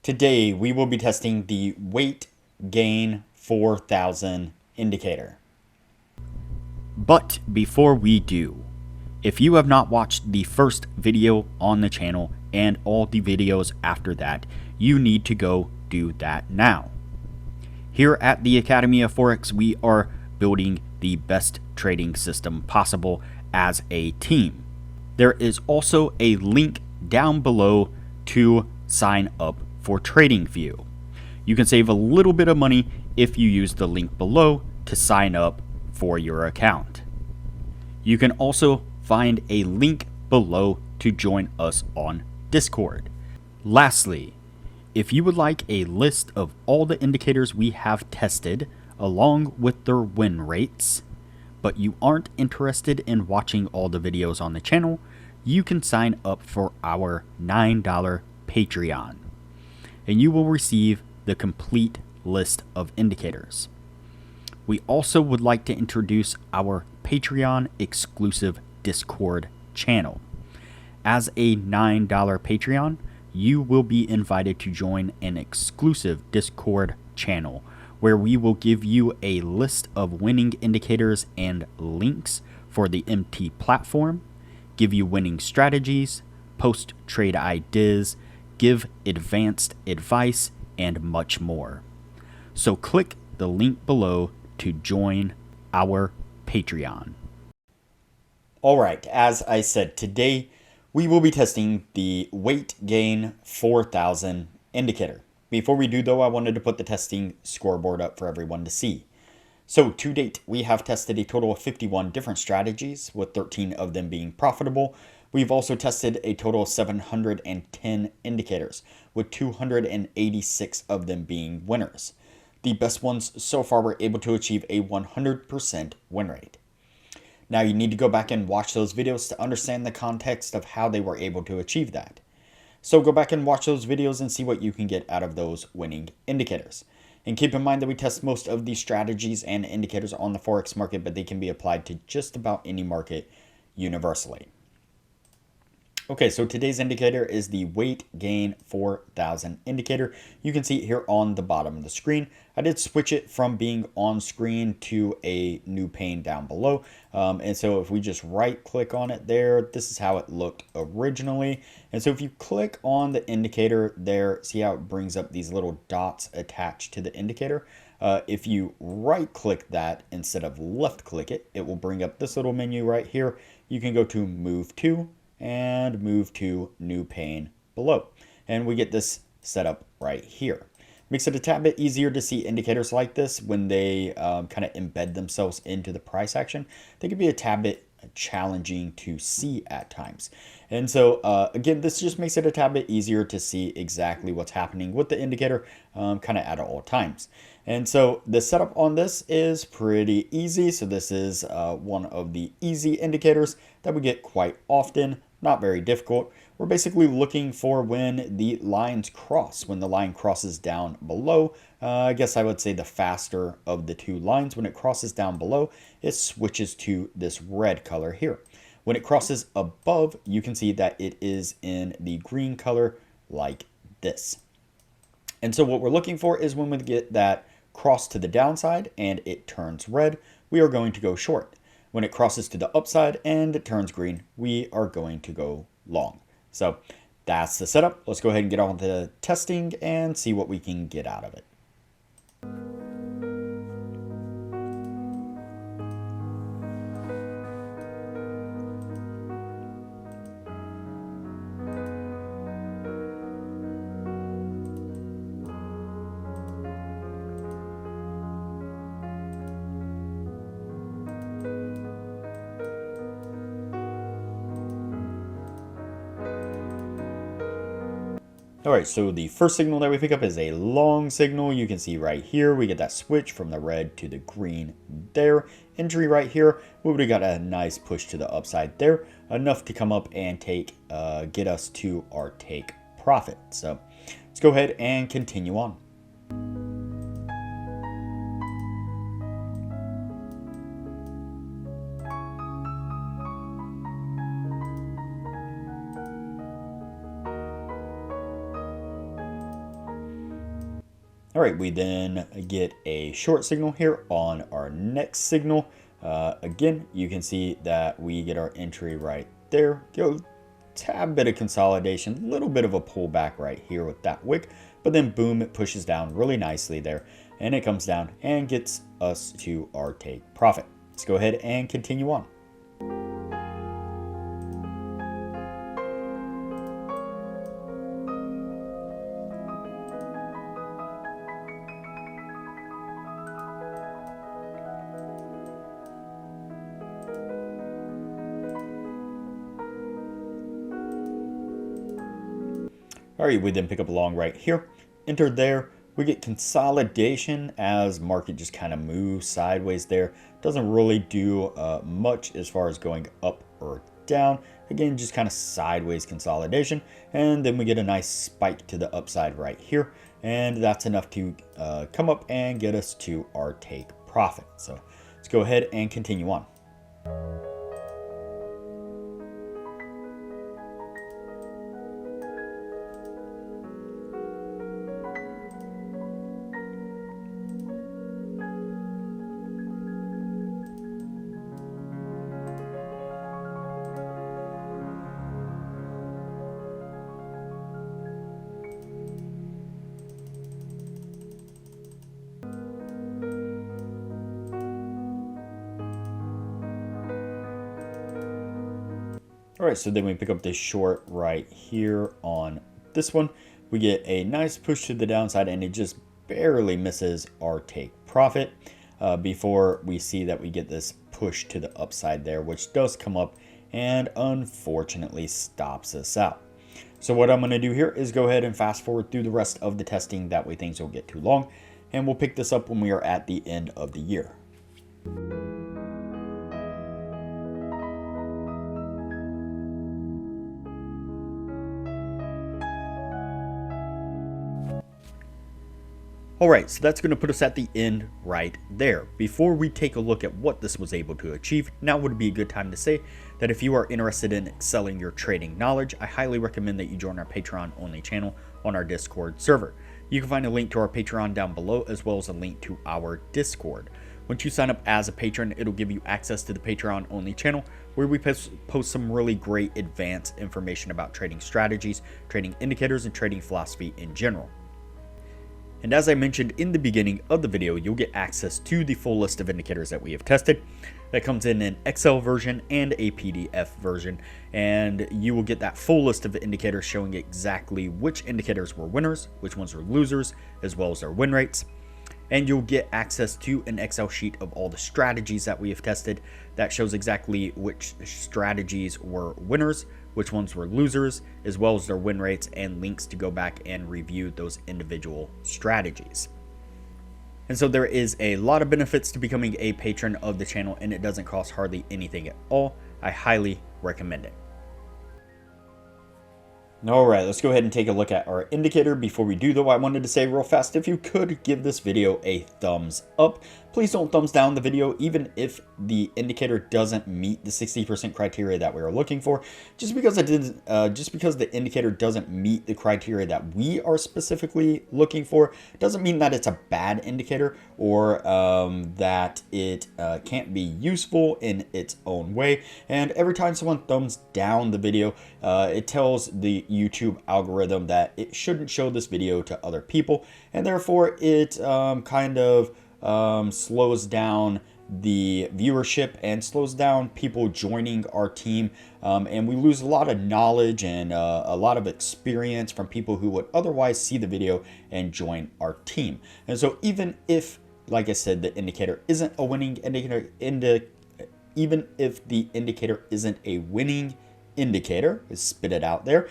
Today we will be testing the weight gain 4000 indicator. But before we do, if you have not watched the first video on the channel and all the videos after that, you need to go do that now. Here at the Academy of Forex, we are building the best trading system possible as a team. There is also a link down below to sign up for TradingView. You can save a little bit of money if you use the link below to sign up for your account. You can also find a link below to join us on Discord. Lastly, if you would like a list of all the indicators we have tested along with their win rates, but you aren't interested in watching all the videos on the channel, you can sign up for our $9 Patreon, and you will receive the complete list of indicators. We also would like to introduce our Patreon exclusive Discord channel. As a $9 Patreon, you will be invited to join an exclusive Discord channel where we will give you a list of winning indicators and links for the MT platform, give you winning strategies, post trade ideas, give advanced advice, and much more. So click the link below to join our Patreon. Alright, as I said, today we will be testing the weight gain 4000 indicator. Before we do though, I wanted to put the testing scoreboard up for everyone to see. So to date, we have tested a total of 51 different strategies, with 13 of them being profitable. We've also tested a total of 710 indicators, with 286 of them being winners. The best ones so far were able to achieve a 100% win rate. Now you need to go back and watch those videos to understand the context of how they were able to achieve that. So go back and watch those videos and see what you can get out of those winning indicators. And keep in mind that we test most of these strategies and indicators on the Forex market, but they can be applied to just about any market universally. Okay, so today's indicator is the weight gain 4000 indicator. You can see it here on the bottom of the screen. I did switch it from being on screen to a new pane down below. And so if we just right click on it there, this is how it looked originally. And so if you click on the indicator there, see how it brings up these little dots attached to the indicator. If you right click that instead of left click it, it will bring up this little menu right here. You can go to move to and move to new pane below. And we get this set up right here. Makes it a tad bit easier to see indicators like this when they kind of embed themselves into the price action. They can be a tad bit challenging to see at times. And so again, this just makes it a tad bit easier to see exactly what's happening with the indicator kind of at all times. And so the setup on this is pretty easy. So this is one of the easy indicators that we get quite often, not very difficult. We're basically looking for when the lines cross, when the line crosses down below. I guess I would say the faster of the two lines. When it crosses down below, it switches to this red color here. When it crosses above, you can see that it is in the green color like this. And so what we're looking for is when we get that cross to the downside and it turns red, we are going to go short. When it crosses to the upside and it turns green, we are going to go long. So that's the setup. Let's go ahead and get on to the testing and see what we can get out of it. All right, so the first signal that we pick up is a long signal. You can see right here, we get that switch from the red to the green there. Entry right here, we would have got a nice push to the upside there, enough to come up and get us to our take profit. So let's go ahead and continue on. All right, we then get a short signal here on our next signal. Again, you can see that we get our entry right there. Go tad bit of consolidation, a little bit of a pullback right here with that wick, but then boom, it pushes down really nicely there, and it comes down and gets us to our take profit. Let's go ahead and continue on. All right, we then pick up along right here, enter there. We get consolidation as market just kind of moves sideways there. Doesn't really do much as far as going up or down. Again, just kind of sideways consolidation. And then we get a nice spike to the upside right here. And that's enough to come up and get us to our take profit. So let's go ahead and continue on. All right, so then we pick up this short right here on this one. We get a nice push to the downside, and it just barely misses our take profit before we see that we get this push to the upside there, which does come up and unfortunately stops us out. So what I'm going to do here is go ahead and fast forward through the rest of the testing. That way things don't get too long, and we'll pick this up when we are at the end of the year. Alright, so that's going to put us at the end right there. Before we take a look at what this was able to achieve, now would be a good time to say that if you are interested in excelling your trading knowledge, I highly recommend that you join our Patreon only channel on our Discord server. You can find a link to our Patreon down below, as well as a link to our Discord. Once you sign up as a patron, it'll give you access to the Patreon only channel, where we post some really great advanced information about trading strategies, trading indicators, and trading philosophy in general. And as I mentioned in the beginning of the video, you'll get access to the full list of indicators that we have tested. That comes in an Excel version and a PDF version, and you will get that full list of indicators showing exactly which indicators were winners, which ones were losers, as well as their win rates. And you'll get access to an Excel sheet of all the strategies that we have tested that shows exactly which strategies were winners, which ones were losers, as well as their win rates, and links to go back and review those individual strategies. And so there is a lot of benefits to becoming a patron of the channel, and it doesn't cost hardly anything at all. I highly recommend it. All right, let's go ahead and take a look at our indicator. Before we do, though, I wanted to say real fast, if you could give this video a thumbs up. Please don't thumbs down the video, even if the indicator doesn't meet the 60% criteria that we are looking for. Just because the indicator doesn't meet the criteria that we are specifically looking for, doesn't mean that it's a bad indicator or that it can't be useful in its own way. And every time someone thumbs down the video, it tells the YouTube algorithm that it shouldn't show this video to other people, and therefore it kind of slows down the viewership and slows down people joining our team, and we lose a lot of knowledge and a lot of experience from people who would otherwise see the video and join our team. And so even if, like I said, the indicator isn't a winning indicator, even if the indicator isn't a winning indicator, spit it out there,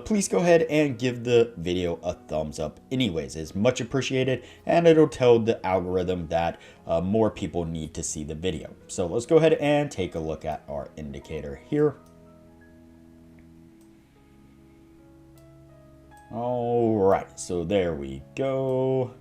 please go ahead and give the video a thumbs up anyways. It's much appreciated, and it'll tell the algorithm that more people need to see the video. So let's go ahead and take a look at our indicator here. All right, so there we go.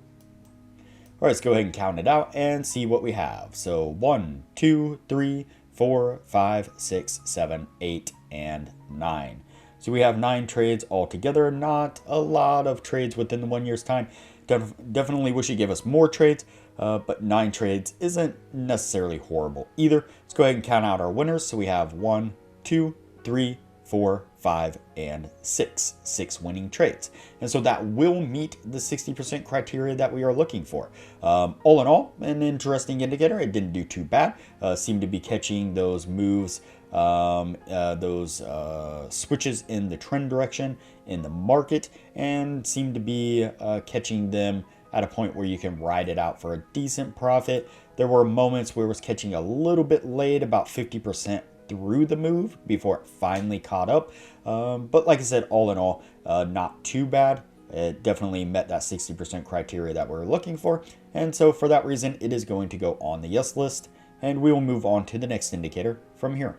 All right, let's go ahead and count it out and see what we have. So 1, 2, 3, 4, 5, 6, 7, 8, and 9. So we have 9 trades altogether. Not a lot of trades within the 1 year's time. Definitely wish it gave us more trades, but 9 trades isn't necessarily horrible either. Let's go ahead and count out our winners. So we have 1, 2, 3, 4, 5, and 6. 6 winning trades. And so that will meet the 60% criteria that we are looking for. All in all, an interesting indicator. It didn't do too bad. Seemed to be catching those moves, those switches in the trend direction in the market, and seemed to be catching them at a point where you can ride it out for a decent profit. There were moments where it was catching a little bit late, about 50% through the move before it finally caught up. But like I said, all in all, not too bad. It definitely met that 60% criteria that we're looking for. And so for that reason, it is going to go on the yes list. And we will move on to the next indicator from here.